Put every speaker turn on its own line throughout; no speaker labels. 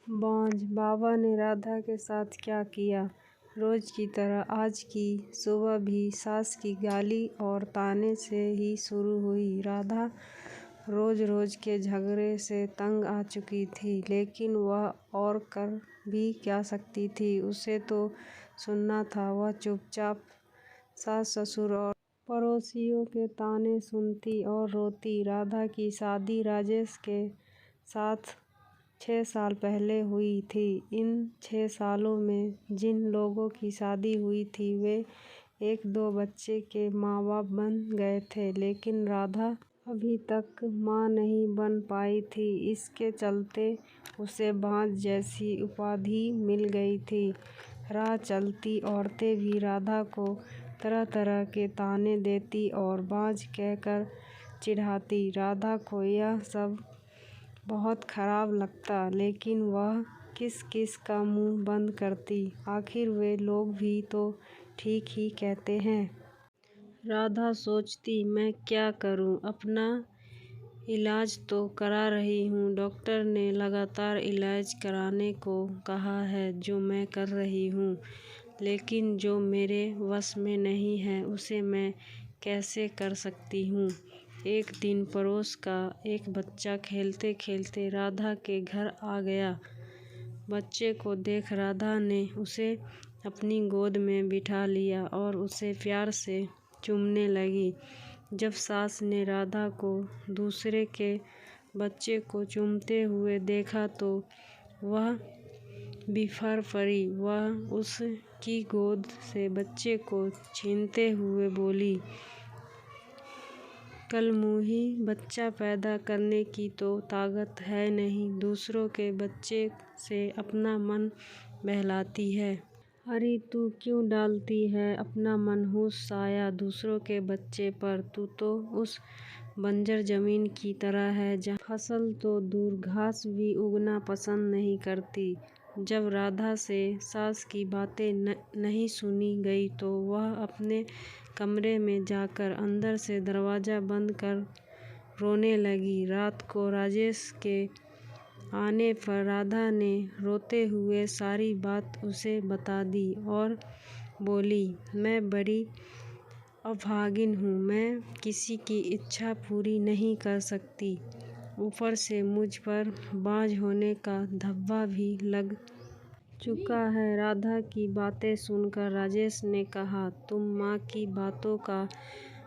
बांझ बाबा ने राधा के साथ क्या किया। रोज की तरह आज की सुबह भी सास की गाली और ताने से ही शुरू हुई। राधा रोज रोज के झगड़े से तंग आ चुकी थी, लेकिन वह और कर भी क्या सकती थी। उसे तो सुनना था। वह चुपचाप सास ससुर और पड़ोसियों के ताने सुनती और रोती। राधा की शादी राजेश के साथ 6 साल पहले हुई थी। इन 6 सालों में जिन लोगों की शादी हुई थी वे 1-2 बच्चे के माँ बाप बन गए थे, लेकिन राधा अभी तक माँ नहीं बन पाई थी। इसके चलते उसे बांझ जैसी उपाधि मिल गई थी। राह चलती औरतें भी राधा को तरह तरह के ताने देती और बांझ कहकर चिढ़ाती। राधा को यह सब बहुत खराब लगता, लेकिन वह किस किस का मुंह बंद करती। आखिर वे लोग भी तो ठीक ही कहते हैं। राधा सोचती, मैं क्या करूं, अपना इलाज तो करा रही हूँ। डॉक्टर ने लगातार इलाज कराने को कहा है, जो मैं कर रही हूँ, लेकिन जो मेरे वश में नहीं है उसे मैं कैसे कर सकती हूँ। एक दिन पड़ोस का एक बच्चा खेलते खेलते राधा के घर आ गया। बच्चे को देख राधा ने उसे अपनी गोद में बिठा लिया और उसे प्यार से चूमने लगी। जब सास ने राधा को दूसरे के बच्चे को चूमते हुए देखा तो वह बिफर पड़ी। वह उसकी गोद से बच्चे को छीनते हुए बोली, कलमुही, बच्चा पैदा करने की तो ताकत है नहीं, दूसरों के बच्चे से अपना मन बहलाती है। अरे तू क्यों डालती है अपना मनहूस साया दूसरों के बच्चे पर। तू तो उस बंजर जमीन की तरह है जहाँ फसल तो दूर घास भी उगना पसंद नहीं करती। जब राधा से सास की बातें नहीं सुनी गई तो वह अपने कमरे में जाकर अंदर से दरवाज़ा बंद कर रोने लगी। रात को राजेश के आने पर राधा ने रोते हुए सारी बात उसे बता दी और बोली, मैं बड़ी अभागिन हूँ, मैं किसी की इच्छा पूरी नहीं कर सकती, ऊपर से मुझ पर बांझ होने का धब्बा भी लग चुका है। राधा की बातें सुनकर राजेश ने कहा, तुम माँ की बातों का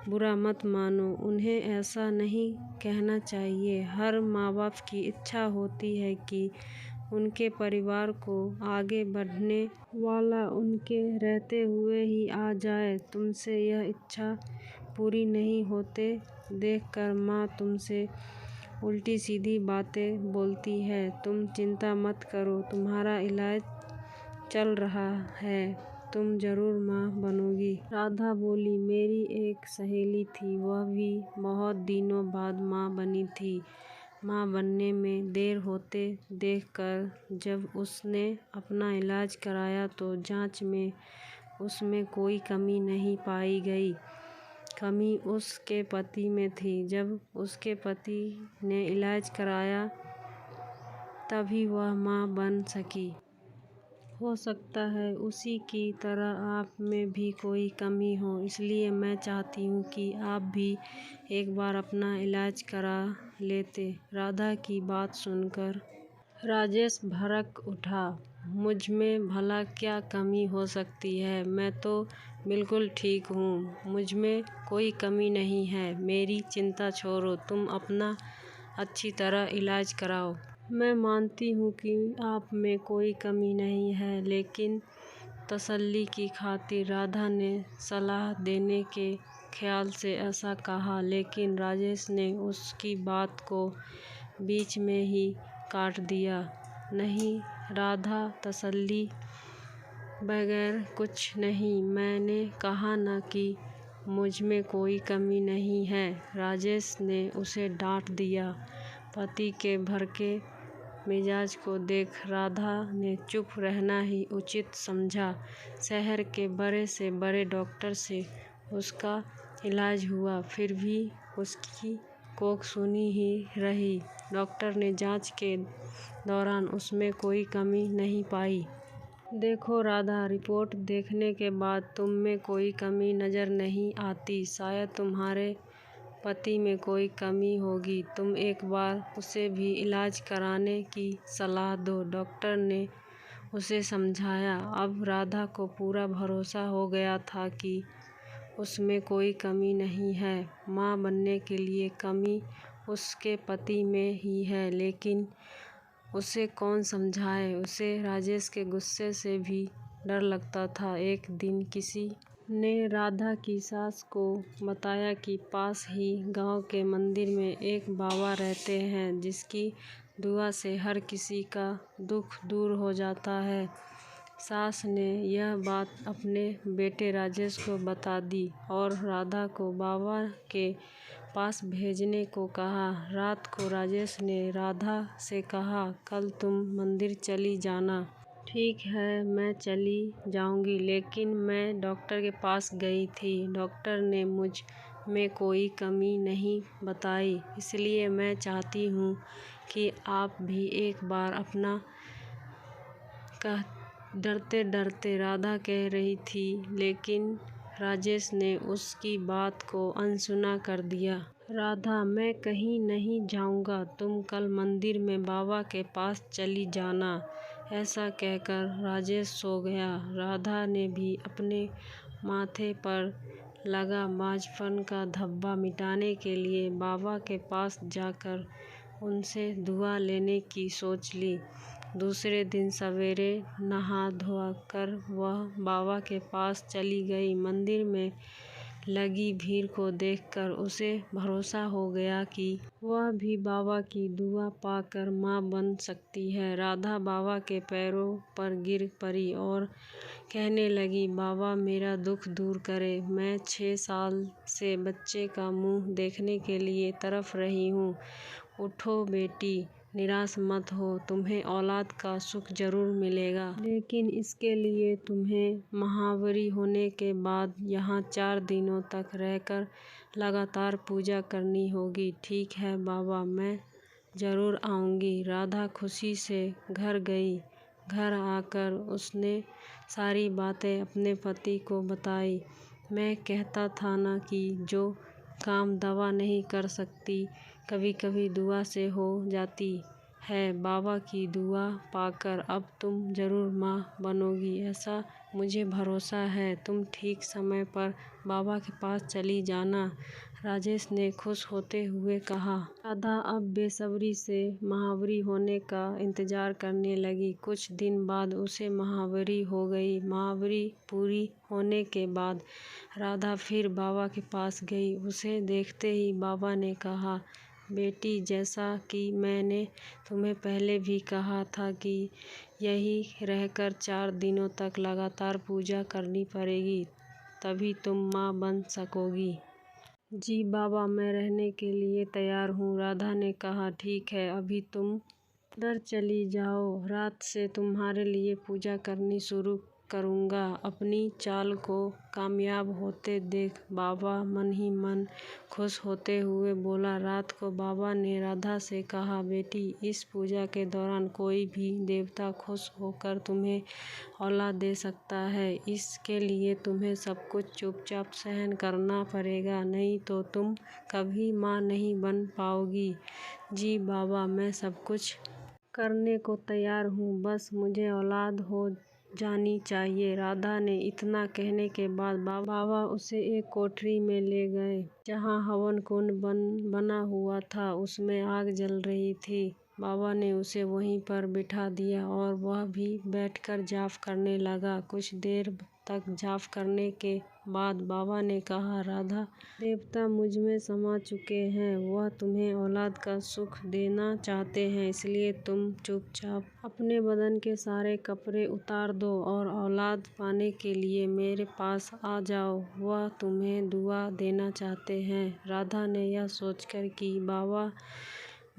बुरा मत मानो, उन्हें ऐसा नहीं कहना चाहिए। हर माँ बाप की इच्छा होती है कि उनके परिवार को आगे बढ़ने वाला उनके रहते हुए ही आ जाए। तुमसे यह इच्छा पूरी नहीं होते देखकर माँ तुमसे उल्टी सीधी बातें बोलती है। तुम चिंता मत करो, तुम्हारा इलाज चल रहा है, तुम जरूर माँ बनोगी। राधा बोली, मेरी एक सहेली थी, वह भी बहुत दिनों बाद माँ बनी थी। माँ बनने में देर होते देखकर जब उसने अपना इलाज कराया तो जांच में उसमें कोई कमी नहीं पाई गई। कमी उसके पति में थी। जब उसके पति ने इलाज कराया तभी वह माँ बन सकी। हो सकता है उसी की तरह आप में भी कोई कमी हो, इसलिए मैं चाहती हूँ कि आप भी एक बार अपना इलाज करा लेते। राधा की बात सुनकर राजेश भड़क उठा, मुझ में भला क्या कमी हो सकती है, मैं तो बिल्कुल ठीक हूँ, मुझ में कोई कमी नहीं है। मेरी चिंता छोड़ो, तुम अपना अच्छी तरह इलाज कराओ। मैं मानती हूँ कि आप में कोई कमी नहीं है, लेकिन तसल्ली की खातिर राधा ने सलाह देने के ख्याल से ऐसा कहा, लेकिन राजेश ने उसकी बात को बीच में ही काट दिया। नहीं राधा, तसल्ली बगैर कुछ नहीं, मैंने कहा ना कि मुझ में कोई कमी नहीं है, राजेश ने उसे डांट दिया। पति के भड़के मिजाज को देख राधा ने चुप रहना ही उचित समझा। शहर के बड़े से बड़े डॉक्टर से उसका इलाज हुआ, फिर भी उसकी कोख सुनी ही रही। डॉक्टर ने जांच के दौरान उसमें कोई कमी नहीं पाई। देखो राधा, रिपोर्ट देखने के बाद तुम में कोई कमी नज़र नहीं आती। शायद तुम्हारे पति में कोई कमी होगी। तुम एक बार उसे भी इलाज कराने की सलाह दो। डॉक्टर ने उसे समझाया। अब राधा को पूरा भरोसा हो गया था कि उसमें कोई कमी नहीं है। माँ बनने के लिए कमी उसके पति में ही है, लेकिन उसे कौन समझाए। उसे राजेश के गुस्से से भी डर लगता था। एक दिन किसी ने राधा की सास को बताया कि पास ही गांव के मंदिर में एक बाबा रहते हैं, जिसकी दुआ से हर किसी का दुख दूर हो जाता है। सास ने यह बात अपने बेटे राजेश को बता दी और राधा को बाबा के पास भेजने को कहा। रात को राजेश ने राधा से कहा, कल तुम मंदिर चली जाना। ठीक है, मैं चली जाऊंगी, लेकिन मैं डॉक्टर के पास गई थी। डॉक्टर ने मुझ में कोई कमी नहीं बताई, इसलिए मैं चाहती हूँ कि आप भी एक बार अपना डरते डरते राधा कह रही थी, लेकिन राजेश ने उसकी बात को अनसुना कर दिया। राधा, मैं कहीं नहीं जाऊंगा, तुम कल मंदिर में बाबा के पास चली जाना। ऐसा कहकर राजेश सो गया। राधा ने भी अपने माथे पर लगा बांझपन का धब्बा मिटाने के लिए बाबा के पास जाकर उनसे दुआ लेने की सोच ली। दूसरे दिन सवेरे नहा धोआ कर वह बाबा के पास चली गई। मंदिर में लगी भीड़ को देखकर उसे भरोसा हो गया कि वह भी बाबा की दुआ पाकर माँ बन सकती है। राधा बाबा के पैरों पर गिर पड़ी और कहने लगी, बाबा मेरा दुख दूर करे। मैं 6 साल से बच्चे का मुंह देखने के लिए तरफ रही हूँ। उठो बेटी, निराश मत हो, तुम्हें औलाद का सुख जरूर मिलेगा, लेकिन इसके लिए तुम्हें महावरी होने के बाद यहाँ 4 दिनों तक रहकर लगातार पूजा करनी होगी। ठीक है बाबा, मैं ज़रूर आऊँगी। राधा खुशी से घर गई। घर आकर उसने सारी बातें अपने पति को बताई। मैं कहता था ना कि जो काम दवा नहीं कर सकती, कभी कभी दुआ से हो जाती है। बाबा की दुआ पाकर अब तुम ज़रूर माँ बनोगी, ऐसा मुझे भरोसा है। तुम ठीक समय पर बाबा के पास चली जाना, राजेश ने खुश होते हुए कहा। राधा अब बेसब्री से महावरी होने का इंतजार करने लगी। कुछ दिन बाद उसे महावरी हो गई। महावरी पूरी होने के बाद राधा फिर बाबा के पास गई। उसे देखते ही बाबा ने कहा, बेटी, जैसा कि मैंने तुम्हें पहले भी कहा था कि यही रहकर 4 दिनों तक लगातार पूजा करनी पड़ेगी, तभी तुम माँ बन सकोगी। जी बाबा, मैं रहने के लिए तैयार हूँ, राधा ने कहा। ठीक है, अभी तुम अंदर चली जाओ, रात से तुम्हारे लिए पूजा करनी शुरू करूँगा। अपनी चाल को कामयाब होते देख बाबा मन ही मन खुश होते हुए बोला। रात को बाबा ने राधा से कहा, बेटी, इस पूजा के दौरान कोई भी देवता खुश होकर तुम्हें औलाद दे सकता है। इसके लिए तुम्हें सब कुछ चुपचाप सहन करना पड़ेगा, नहीं तो तुम कभी माँ नहीं बन पाओगी। जी बाबा, मैं सब कुछ करने को तैयार हूँ, बस मुझे औलाद हो जानी चाहिए। राधा ने इतना कहने के बाद बाबा उसे एक कोठरी में ले गए, जहाँ हवन कुंड बना हुआ था। उसमें आग जल रही थी। बाबा ने उसे वहीं पर बिठा दिया और वह भी बैठकर जाप करने लगा। कुछ देर तक जाप करने के बाद बाबा ने कहा, राधा, देवता मुझ में समा चुके हैं। वह तुम्हें औलाद का सुख देना चाहते हैं, इसलिए तुम चुपचाप अपने बदन के सारे कपड़े उतार दो और औलाद पाने के लिए मेरे पास आ जाओ। वह तुम्हें दुआ देना चाहते हैं। राधा ने यह सोचकर कि बाबा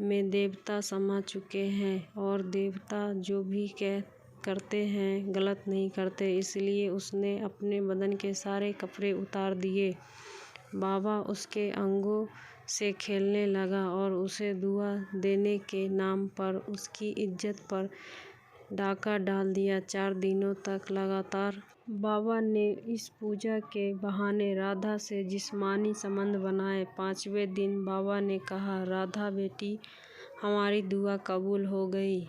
में देवता समा चुके हैं और देवता जो भी करते हैं गलत नहीं करते, इसलिए उसने अपने बदन के सारे कपड़े उतार दिए। बाबा उसके अंगों से खेलने लगा और उसे दुआ देने के नाम पर उसकी इज्जत पर डाका डाल दिया। 4 दिनों तक लगातार बाबा ने इस पूजा के बहाने राधा से जिस्मानी संबंध बनाए। 5वें दिन बाबा ने कहा, राधा बेटी, हमारी दुआ कबूल हो गई,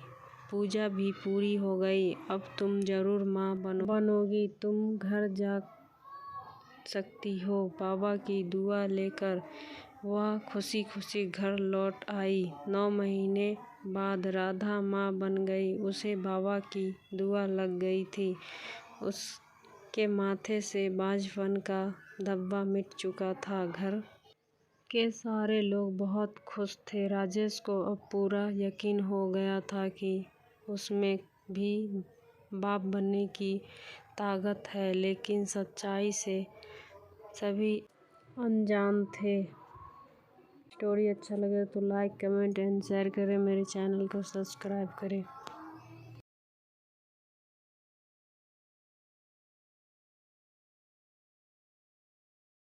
पूजा भी पूरी हो गई, अब तुम जरूर माँ बनोगी, तुम घर जा सकती हो। बाबा की दुआ लेकर वह खुशी खुशी घर लौट आई। 9 महीने बाद राधा माँ बन गई। उसे बाबा की दुआ लग गई थी। उसके माथे से बांझपन का धब्बा मिट चुका था। घर के सारे लोग बहुत खुश थे। राजेश को अब पूरा यकीन हो गया था कि उसमें भी बाप बनने की ताकत है, लेकिन सच्चाई से सभी अनजान थे। स्टोरी अच्छा लगे तो लाइक, कमेंट एंड शेयर करें। मेरे चैनल को सब्सक्राइब करें।